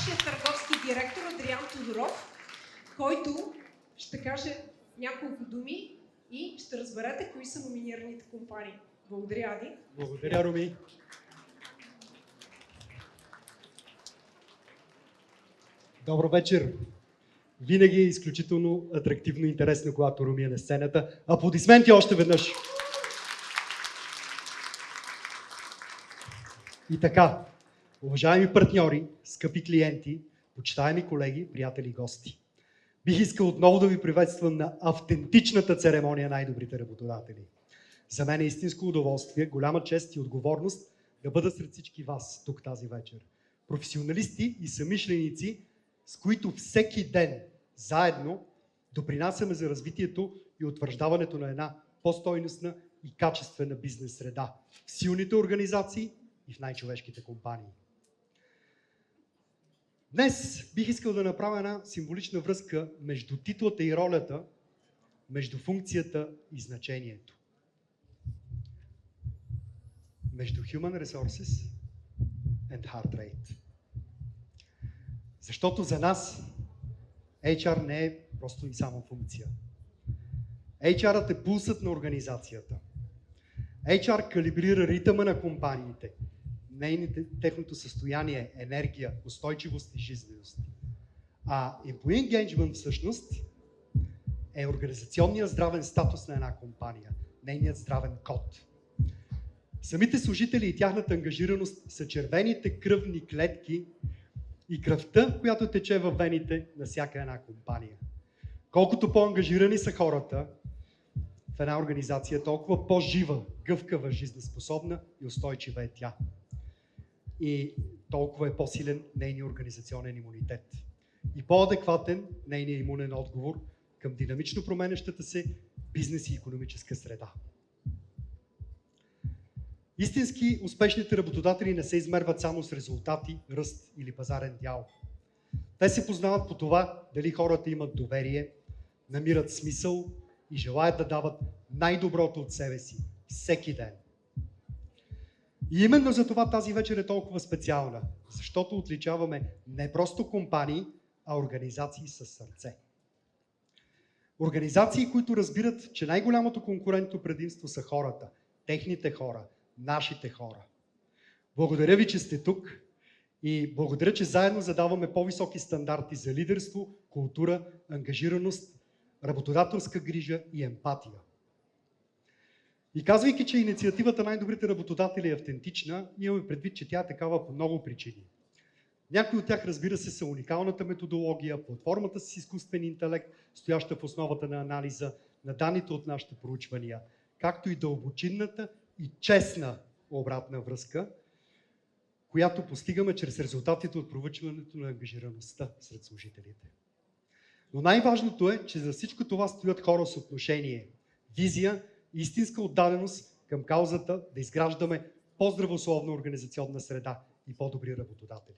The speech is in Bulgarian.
нашия търговски директор Адриан Тодоров, който ще каже няколко думи и ще разберете кои са номинираните компании. Благодаря, Ади. Благодаря, Руми. Добър вечер. Винаги е изключително атрактивно и интересно, когато Руми е на сцената. Аплодисменти още веднъж! И така, уважаеми партньори, скъпи клиенти, почитаеми колеги, приятели и гости. Бих искал отново да ви приветствам на автентичната церемония Най-добрите работодатели. За мен е истинско удоволствие, голяма чест и отговорност да бъда сред всички вас тук тази вечер. Професионалисти и съмишленици, с които всеки ден заедно допринасяме за развитието и утвърждаването на една по-стойностна и качествена бизнес среда в силните организации и в най-човешките компании. Днес бих искал да направя една символична връзка между титлата и ролята, между функцията и значението. Между Human Resources and Heart Rate. Защото за нас HR не е просто и само функция. HR-ът е пулсът на организацията. HR калибрира ритъма на компаниите, техното състояние, енергия, устойчивост и жизненост. А Employee Engagement всъщност е организационният здравен статус на една компания, нейният здравен код. Самите служители и тяхната ангажираност са червените кръвни клетки и кръвта, която тече във вените на всяка една компания. Колкото по-ангажирани са хората в една организация, толкова по-жива, гъвкава, жизнеспособна и устойчива е тя. И толкова е по-силен нейният организационен имунитет. И по-адекватен нейният имунен отговор към динамично променящата се бизнес и икономическа среда. Истински успешните работодатели не се измерват само с резултати, ръст или пазарен дял. Те се познават по това дали хората имат доверие, намират смисъл и желаят да дават най-доброто от себе си всеки ден. И именно за това тази вечер е толкова специална, защото отличаваме не просто компании, а организации с сърце. Организации, които разбират, че най-голямото конкурентно предимство са хората, техните хора, нашите хора. Благодаря ви, че сте тук и благодаря, че заедно задаваме по-високи стандарти за лидерство, култура, ангажираност, работодателска грижа и емпатия. И казвайки, че инициативата Най-добрите работодатели е автентична, имаме предвид, че тя е такава по много причини. Някои от тях, разбира се, са уникалната методология, платформата с изкуствен интелект, стояща в основата на анализа на данните от нашите проучвания, както и дълбочинната и честна обратна връзка, която постигаме чрез резултатите от проучването на ангажираността сред служителите. Но най-важното е, че за всичко това стоят хора с отношение, визия и истинска отдаденост към каузата да изграждаме по-здравословна организационна среда и по-добри работодатели.